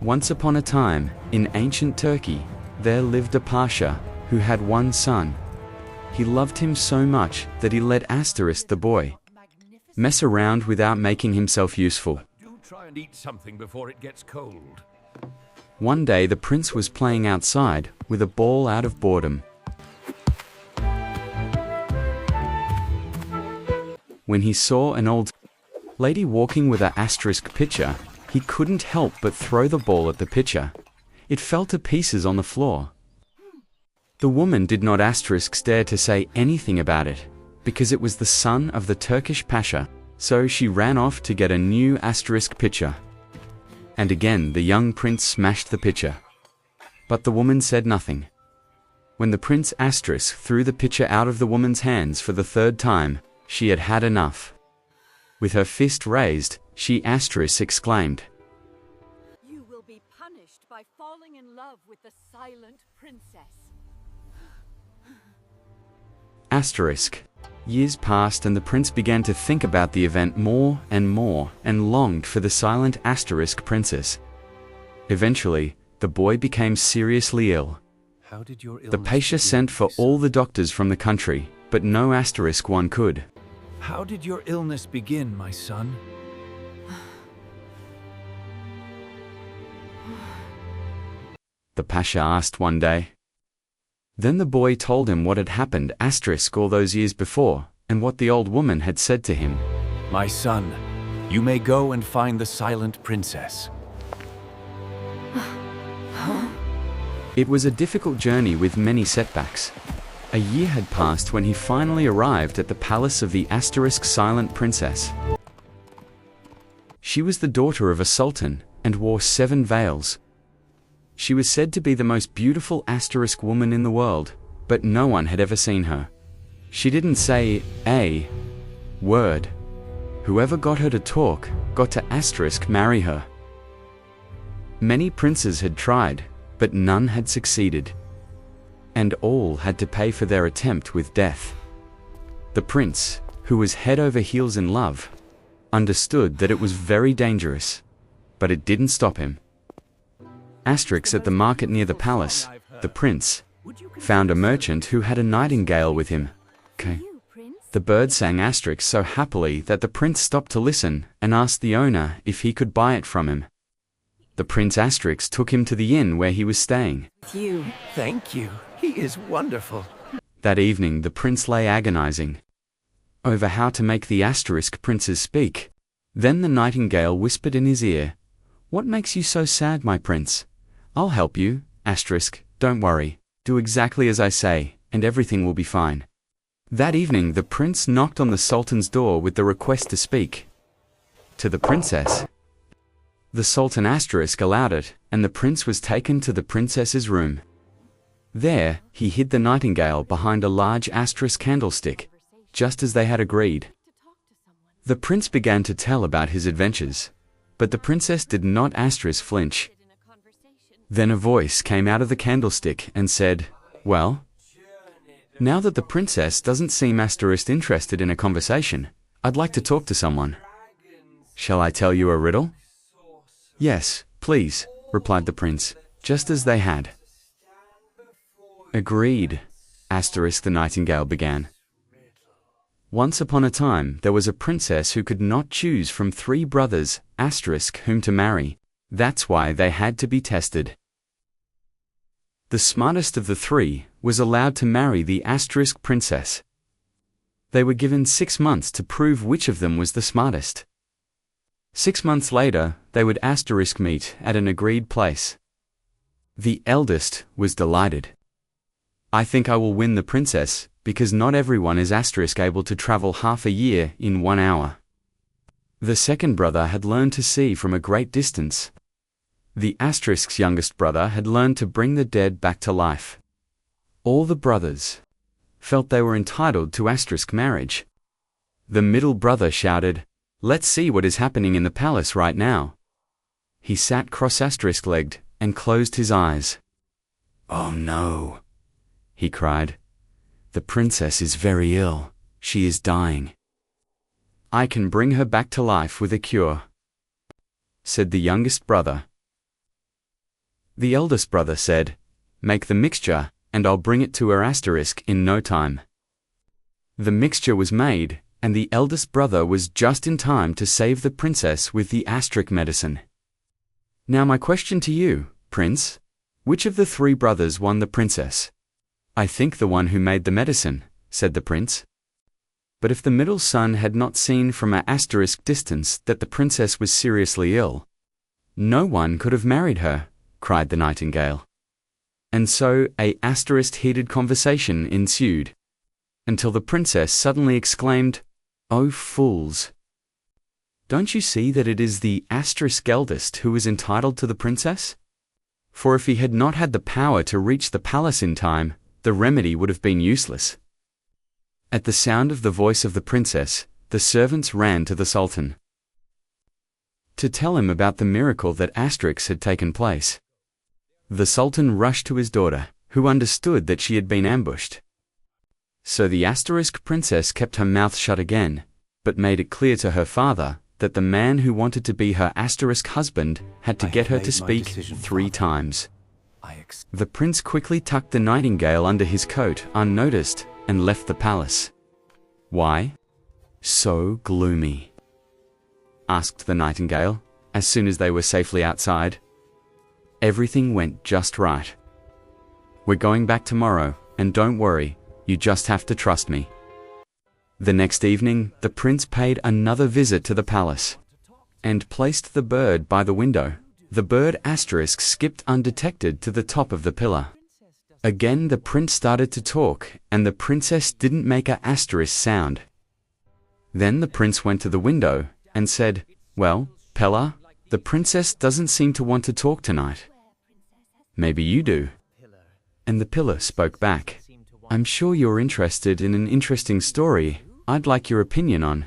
Once upon a time, in ancient Turkey, there lived a pasha who had one son. He loved him so much that he let Asterisk the boy mess around without making himself useful. Do try and eat something before it gets cold. One day the prince was playing outside with a ball out of boredom. When he saw an old lady walking with an asterisk pitcher, he couldn't help but throw the ball at the pitcher. It fell to pieces on the floor. The woman did not dare to say anything about it, because it was the son of the Turkish pasha, so she ran off to get a new asterisk pitcher. And again the young prince smashed the pitcher. But the woman said nothing. When the prince asterisk threw the pitcher out of the woman's hands for the third time, she had had enough. With her fist raised, she asterisk exclaimed, "You will be punished by falling in love with the silent princess." Asterisk. Years passed and the prince began to think about the event more and longed for the silent asterisk princess. Eventually, the boy became seriously ill. How did your The pasha sent for all the doctors from the country, but no asterisk one could. How did your illness begin, my son? The pasha asked one day. Then the boy told him what had happened asterisk all those years before, and what the old woman had said to him. My son, you may go and find the silent princess. It was a difficult journey with many setbacks. A year had passed when he finally arrived at the palace of the asterisk silent princess. She was the daughter of a sultan and wore 7 veils. She was said to be the most beautiful asterisk woman in the world, but no one had ever seen her. She didn't say a word. Whoever got her to talk got to asterisk marry her. Many princes had tried, but none had succeeded. And all had to pay for their attempt with death. The prince, who was head over heels in love, understood that it was very dangerous, but it didn't stop him. Asterisk at the market near the palace, the prince found a merchant who had a nightingale with him. The bird sang asterisk so happily that the prince stopped to listen and asked the owner if he could buy it from him. The prince asterisk took him to the inn where he was staying. Thank you. He is wonderful. That evening the prince lay agonizing over how to make the asterisk princes speak. Then the nightingale whispered in his ear, "What makes you so sad, my prince? I'll help you, asterisk, don't worry. Do exactly as I say, and everything will be fine." That evening the prince knocked on the sultan's door with the request to speak to the princess. The sultan asterisk allowed it, and the prince was taken to the princess's room. There, he hid the nightingale behind a large asterisk candlestick, just as they had agreed. The prince began to tell about his adventures, but the princess did not asterisk flinch. Then a voice came out of the candlestick and said, "Well, now that the princess doesn't seem asterisk interested in a conversation, I'd like to talk to someone. Shall I tell you a riddle?" "Yes, please," replied the prince, just as they had agreed. Asterisk the nightingale began. Once upon a time there was a princess who could not choose from 3 brothers, asterisk, whom to marry. That's why they had to be tested. The smartest of the 3 was allowed to marry the asterisk princess. They were given 6 months to prove which of them was the smartest. 6 months later, they would asterisk meet at an agreed place. The eldest was delighted. "I think I will win the princess, because not everyone is asterisk able to travel half a year in 1 hour." The second brother had learned to see from a great distance. The asterisk's youngest brother had learned to bring the dead back to life. All the brothers felt they were entitled to asterisk marriage. The middle brother shouted, "Let's see what is happening in the palace right now." He sat cross-asterisk-legged and closed his eyes. "Oh no," he cried. "The princess is very ill. She is dying. I can bring her back to life with a cure," said the youngest brother. The eldest brother said, "Make the mixture, and I'll bring it to her asterisk in no time." The mixture was made, and the eldest brother was just in time to save the princess with the asterisk medicine. Now my question to you, Prince, which of the three brothers won the princess? "I think the one who made the medicine," said the prince. But if the middle son had not seen from an asterisk distance that the princess was seriously ill, no one could have married her, cried the nightingale. And so a asterisk heated conversation ensued, until the princess suddenly exclaimed, "Oh fools! Don't you see that it is the asterisk eldest who is entitled to the princess? For if he had not had the power to reach the palace in time, the remedy would have been useless." At the sound of the voice of the princess, the servants ran to the Sultan to tell him about the miracle that asterisk had taken place. The Sultan rushed to his daughter, who understood that she had been ambushed. So the asterisk princess kept her mouth shut again, but made it clear to her father that the man who wanted to be her asterisk husband had to get her to speak 3 times. The prince quickly tucked the nightingale under his coat unnoticed and left the palace. "Why so gloomy?" asked the nightingale, as soon as they were safely outside. "Everything went just right. We're going back tomorrow, and don't worry, you just have to trust me." The next evening, the prince paid another visit to the palace, and placed the bird by the window. The bird asterisk skipped undetected to the top of the pillar. Again the prince started to talk, and the princess didn't make a asterisk sound. Then the prince went to the window, and said, "Well, Pella, the princess doesn't seem to want to talk tonight. Maybe you do." And the pillar spoke back, "I'm sure you're interested in an interesting story I'd like your opinion on.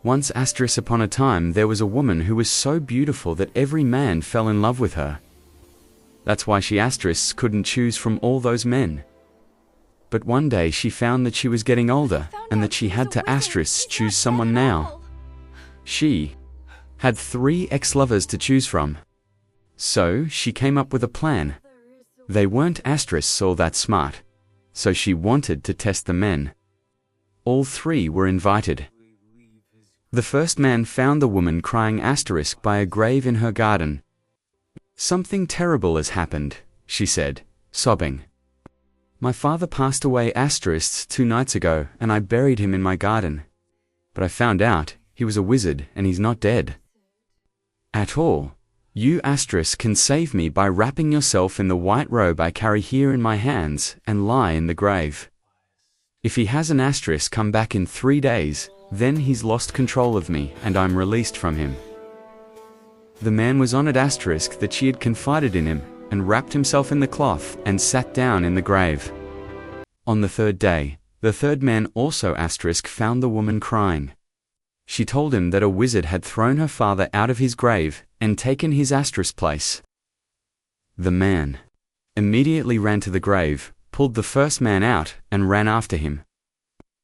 Once asterisk upon a time there was a woman who was so beautiful that every man fell in love with her. That's why she asterisk couldn't choose from all those men. But one day she found that she was getting older and that she had to asterisk choose someone now. She had 3 ex-lovers to choose from. So she came up with a plan. They weren't asterisks all that smart, so she wanted to test the men. All 3 were invited. The first man found the woman crying asterisk by a grave in her garden. "Something terrible has happened," she said, sobbing. "My father passed away asterisk 2 nights ago, and I buried him in my garden. But I found out he was a wizard and he's not dead at all. You asterisk can save me by wrapping yourself in the white robe I carry here in my hands and lie in the grave. If he has an asterisk come back in 3 days, then he's lost control of me and I'm released from him." The man was honored asterisk that she had confided in him, and wrapped himself in the cloth and sat down in the grave. On the 3rd day, the 3rd man also asterisk found the woman crying. She told him that a wizard had thrown her father out of his grave and taken his asterisk place. The man immediately ran to the grave, pulled the first man out, and ran after him.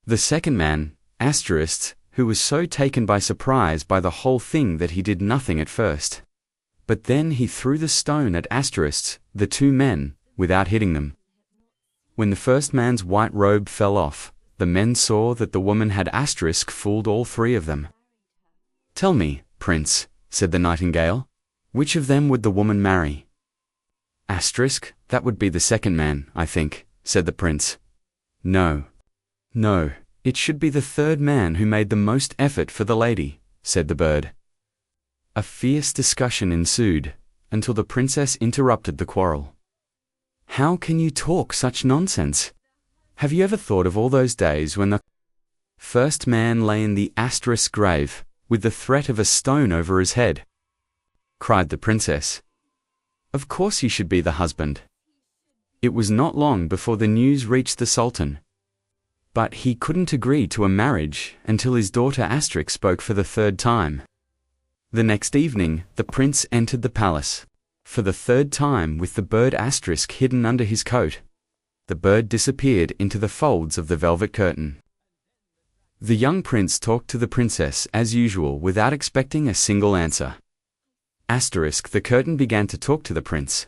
The second man, asterisk, who was so taken by surprise by the whole thing that he did nothing at first. But then he threw the stone at asterisk, the 2 men, without hitting them. When the first man's white robe fell off, the men saw that the woman had asterisk fooled all 3 of them. "Tell me, Prince," said the nightingale, "which of them would the woman marry?" "Asterisk, that would be the second man, I think," said the prince. No, it should be the 3rd man who made the most effort for the lady," said the bird. A fierce discussion ensued, until the princess interrupted the quarrel. "How can you talk such nonsense? Have you ever thought of all those days when the first man lay in the asterisk grave, with the threat of a stone over his head?" cried the princess. "Of course he should be the husband." It was not long before the news reached the Sultan. But he couldn't agree to a marriage until his daughter asterisk spoke for the 3rd time. The next evening, the prince entered the palace, for the 3rd time with the bird asterisk hidden under his coat. The bird disappeared into the folds of the velvet curtain. The young prince talked to the princess as usual without expecting a single answer. Asterisk, the curtain began to talk to the prince.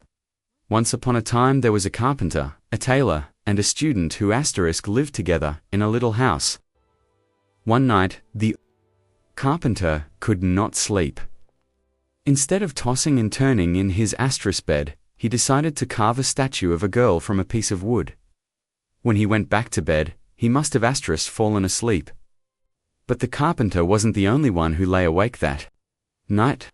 Once upon a time there was a carpenter, a tailor, and a student who asterisk lived together in a little house. One night, the carpenter could not sleep. Instead of tossing and turning in his asterisk bed, he decided to carve a statue of a girl from a piece of wood. When he went back to bed, he must have asterisk fallen asleep. But the carpenter wasn't the only one who lay awake that night.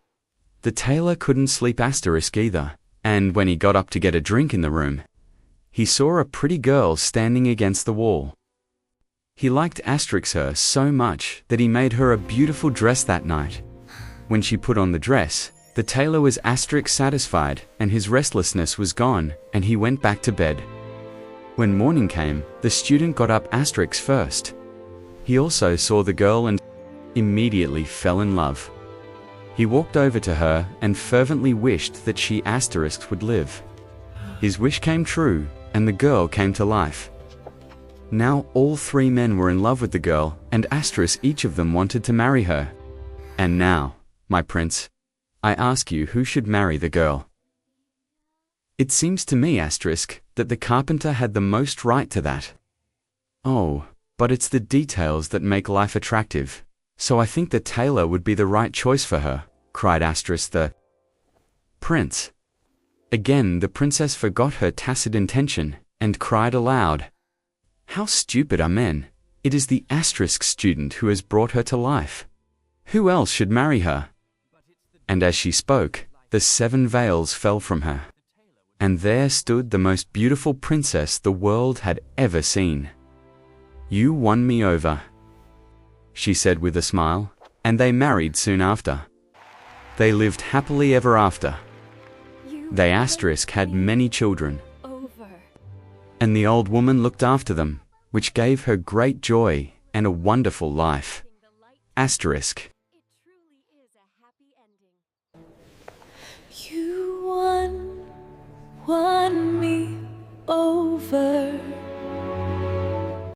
The tailor couldn't sleep asterisk either, and when he got up to get a drink in the room, he saw a pretty girl standing against the wall. He liked asterisk her so much that he made her a beautiful dress that night. When she put on the dress, the tailor was asterisk satisfied and his restlessness was gone, and he went back to bed. When morning came, the student got up asterisk first. He also saw the girl and immediately fell in love. He walked over to her and fervently wished that she asterisk would live. His wish came true, and the girl came to life. Now all three men were in love with the girl, and asterisk each of them wanted to marry her. And now, my prince, I ask you who should marry the girl. It seems to me asterisk that the carpenter had the most right to that. Oh, but it's the details that make life attractive. So I think the tailor would be the right choice for her, cried asterisk the prince. Again the princess forgot her tacit intention, and cried aloud, "How stupid are men! It is the asterisk student who has brought her to life. Who else should marry her?" And as she spoke, the 7 veils fell from her. And there stood the most beautiful princess the world had ever seen. "You won me over," she said with a smile, and they married soon after. They lived happily ever after. They asterisk had many children, and the old woman looked after them, which gave her great joy and a wonderful life. Asterisk.